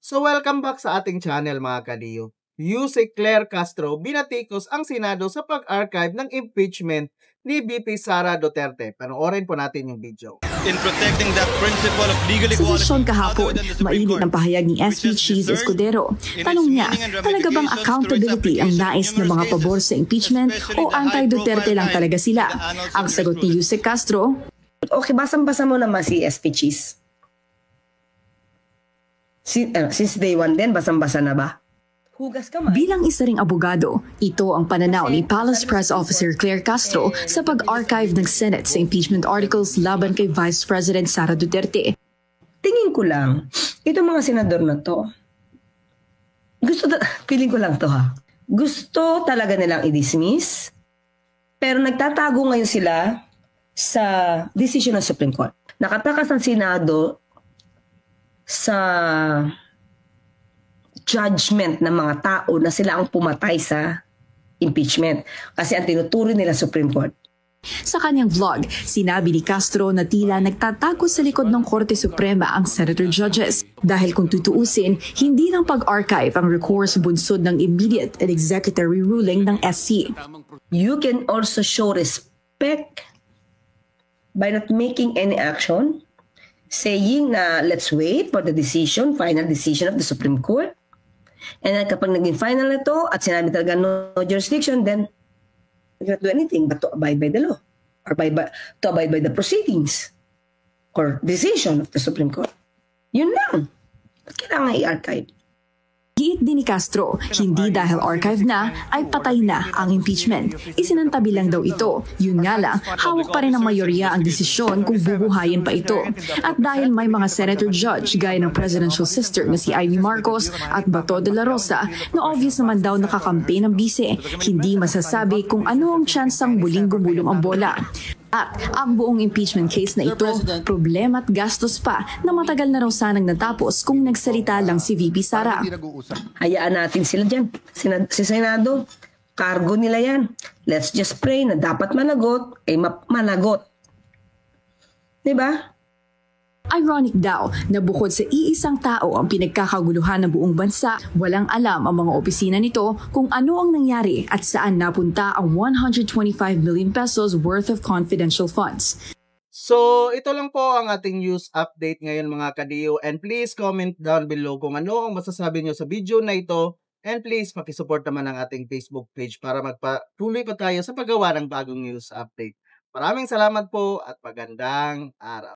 So welcome back sa ating channel mga kadiyo. Yuse Claire Castro binatikos ang Senado sa pag-archive ng impeachment ni VP Sara Duterte. Panoorin po natin yung video. In protecting that principle of legal equality. Sa sesyon kahapon, mainit ang pahayag ni SP Cheese Escudero. Tanong niya, talaga bang accountability ang nais ng mga pabor sa impeachment o anti-Duterte lang talaga sila? Ang sagot ni Yuse Castro, okay, basang-basa mo naman si SP Cheese. Since day one din, basang-basa na ba? Hugas ka man. Bilang isa ring abogado, ito ang pananaw ni Palace Press Officer Claire Castro sa pag-archive ng Senate sa impeachment articles laban kay Vice President Sara Duterte. Tingin ko lang, itong mga senador na to, feeling ko lang to ha, gusto talaga nilang i-dismiss, pero nagtatago ngayon sila sa decision ng Supreme Court. Nakatakas ang Senado sa judgment ng mga tao na sila ang pumatay sa impeachment. Kasi ang tinuturo nila Supreme Court. Sa kanyang vlog, sinabi ni Castro na tila nagtatago sa likod ng Korte Suprema ang senator judges. Dahil kung tutuusin, hindi lang pag-archive ang recourse bunsod ng immediate and executory ruling ng SC. You can also show respect by not making any action, saying na let's wait for the decision, final decision of the Supreme Court. And then kapag naging final na ito at sinabi talaga no jurisdiction, then you cannot do anything but to abide by the law or to abide by the proceedings or decision of the Supreme Court. Yun lang. Ba't kailangan i-archive? Giit din ni Castro, hindi dahil archive na ay patay na ang impeachment. Isinantabi lang daw ito. Yun nga lang, hawak pa rin ng mayorya ang desisyon kung bubuhayin pa ito. At dahil may mga senator judge gaya ng presidential sister na si Amy Marcos at Bato de la Rosa na obvious naman daw nakakampi ng bise, hindi masasabi kung ano ang tsansang muling gumulong ang bola. At ang buong impeachment case na ito, problema at gastos pa na matagal na raw sanang natapos kung nagsalita lang si VP Sara. Hayaan natin sila dyan. Si Senado, cargo nila yan. Let's just pray na dapat managot, ay managot. Diba? Ironic daw na bukod sa iisang tao ang pinagkakaguluhan ng buong bansa, walang alam ang mga opisina nito kung ano ang nangyari at saan napunta ang 125 million pesos worth of confidential funds. So, ito lang po ang ating news update ngayon mga kadiyo. And please comment down below kung ano ang masasabi nyo sa video na ito. And please, pakisupport naman ang ating Facebook page para magpatuloy pa tayo sa paggawa ng bagong news update. Maraming salamat po at magandang araw.